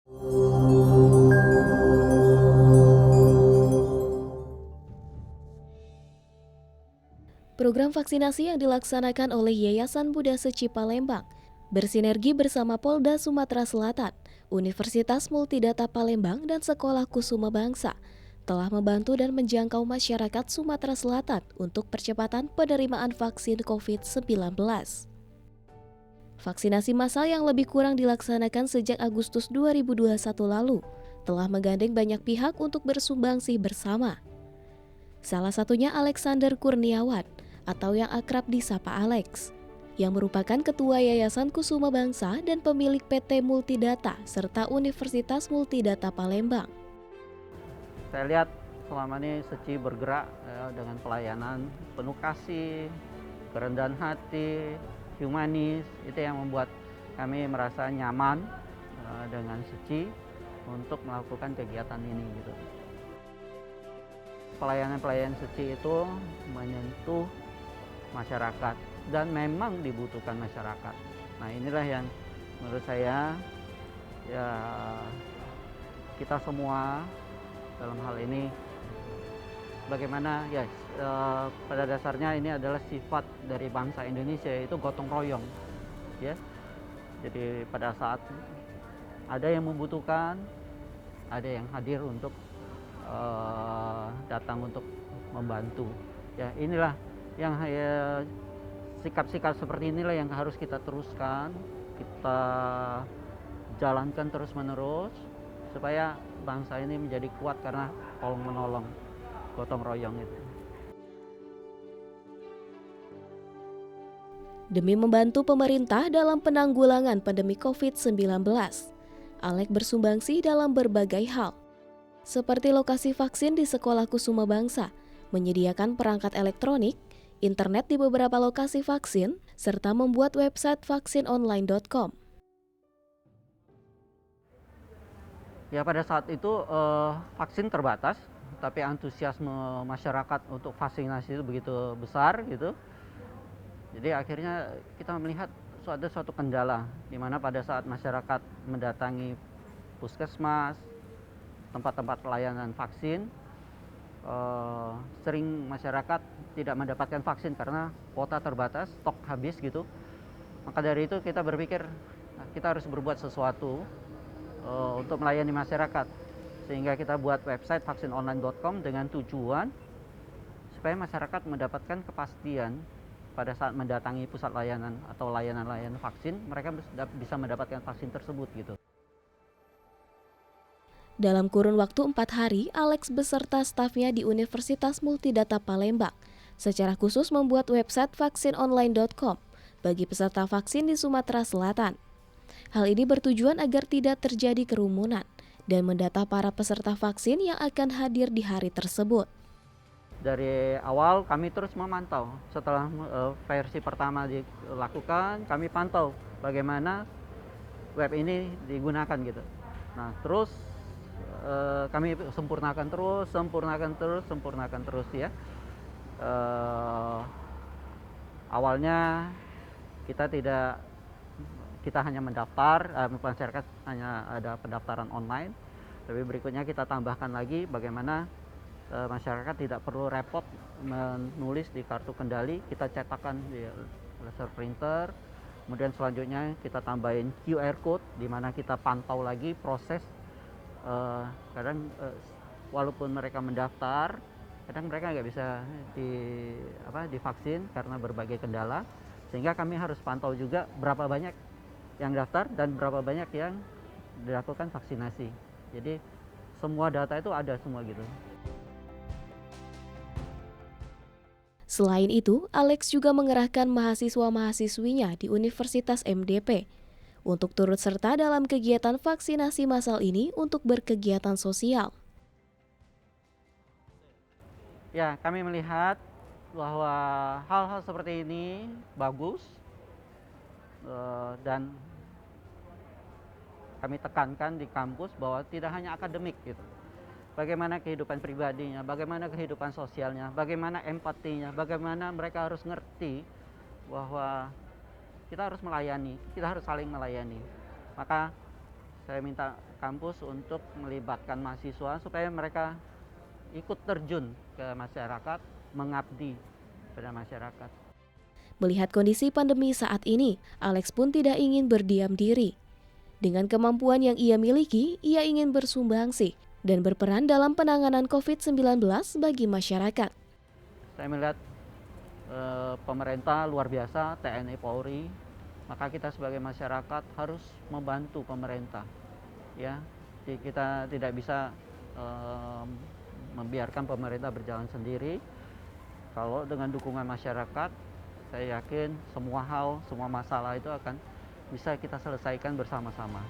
Program vaksinasi yang dilaksanakan oleh Yayasan Buddha Seci Palembang bersinergi bersama Polda Sumatera Selatan, Universitas Multidata Palembang, dan Sekolah Kusuma Bangsa telah membantu dan menjangkau masyarakat Sumatera Selatan untuk percepatan penerimaan vaksin COVID-19. Vaksinasi massal yang lebih kurang dilaksanakan sejak Agustus 2021 lalu telah menggandeng banyak pihak untuk bersumbangsi bersama. Salah satunya Alexander Kurniawan, atau yang akrab disapa Alex, yang merupakan Ketua Yayasan Kusuma Bangsa dan pemilik PT Multidata serta Universitas Multidata Palembang. Saya lihat selama ini Seci bergerak dengan pelayanan penuh kasih, kerendahan hati, humanis. Itu yang membuat kami merasa nyaman dengan Seci untuk melakukan kegiatan ini gitu. Pelayanan Seci itu menyentuh masyarakat dan memang dibutuhkan masyarakat. Nah, inilah yang menurut saya ya kita semua dalam hal ini bagaimana ya pada dasarnya ini adalah sifat dari bangsa Indonesia, yaitu gotong royong ya. Jadi pada saat ada yang membutuhkan, ada yang hadir untuk datang untuk membantu. Ya, inilah yang sikap-sikap seperti inilah yang harus kita teruskan, kita jalankan terus-menerus supaya bangsa ini menjadi kuat karena tolong menolong, gotong royong itu. Demi membantu pemerintah dalam penanggulangan pandemi COVID-19, Alex bersumbangsi dalam berbagai hal, seperti lokasi vaksin di Sekolah Kusuma Bangsa, menyediakan perangkat elektronik, internet di beberapa lokasi vaksin, serta membuat website vaksinonline.com. Ya, pada saat itu vaksin terbatas, tapi antusiasme masyarakat untuk vaksinasi itu begitu besar gitu. Jadi akhirnya kita melihat ada suatu kendala di mana pada saat masyarakat mendatangi puskesmas, tempat-tempat pelayanan vaksin, sering masyarakat tidak mendapatkan vaksin karena kuota terbatas, stok habis gitu. Maka dari itu kita berpikir kita harus berbuat sesuatu untuk melayani masyarakat, sehingga kita buat website vaksinonline.com dengan tujuan supaya masyarakat mendapatkan kepastian pada saat mendatangi pusat layanan atau layanan-layanan vaksin, mereka bisa mendapatkan vaksin tersebut gitu. Dalam kurun waktu 4 hari, Alex beserta stafnya di Universitas Multidata Palembang secara khusus membuat website vaksinonline.com bagi peserta vaksin di Sumatera Selatan. Hal ini bertujuan agar tidak terjadi kerumunan dan mendata para peserta vaksin yang akan hadir di hari tersebut. Dari awal kami terus memantau. Setelah versi pertama dilakukan, kami pantau bagaimana web ini digunakan gitu. Nah, terus kami sempurnakan terus ya. Awalnya kita hanya mendaftar, masyarakat hanya ada pendaftaran online, tapi berikutnya kita tambahkan lagi bagaimana masyarakat tidak perlu repot menulis di kartu kendali, kita cetakkan di laser printer. Kemudian selanjutnya kita tambahin QR code di mana kita pantau lagi proses. Kadang walaupun mereka mendaftar, kadang mereka nggak bisa divaksin karena berbagai kendala, sehingga kami harus pantau juga berapa banyak yang daftar dan berapa banyak yang dilakukan vaksinasi. Jadi semua data itu ada semua gitu. Selain itu, Alex juga mengerahkan mahasiswa-mahasiswinya di Universitas MDP untuk turut serta dalam kegiatan vaksinasi massal ini untuk berkegiatan sosial. Ya, kami melihat bahwa hal-hal seperti ini bagus dan kami tekankan di kampus bahwa tidak hanya akademik gitu. Bagaimana kehidupan pribadinya, bagaimana kehidupan sosialnya, bagaimana empatinya, bagaimana mereka harus ngerti bahwa kita harus melayani, kita harus saling melayani. Maka Saya minta kampus untuk melibatkan mahasiswa supaya mereka ikut terjun ke masyarakat, mengabdi pada masyarakat. Melihat kondisi pandemi saat ini, Alex pun tidak ingin berdiam diri. Dengan kemampuan yang ia miliki, ia ingin bersumbangsi dan berperan dalam penanganan COVID-19 bagi masyarakat. Saya melihat pemerintah luar biasa, TNI Polri, maka kita sebagai masyarakat harus membantu pemerintah. Ya, jadi kita tidak bisa membiarkan pemerintah berjalan sendiri. Kalau dengan dukungan masyarakat, saya yakin semua hal, semua masalah itu akan bisa kita selesaikan bersama-sama.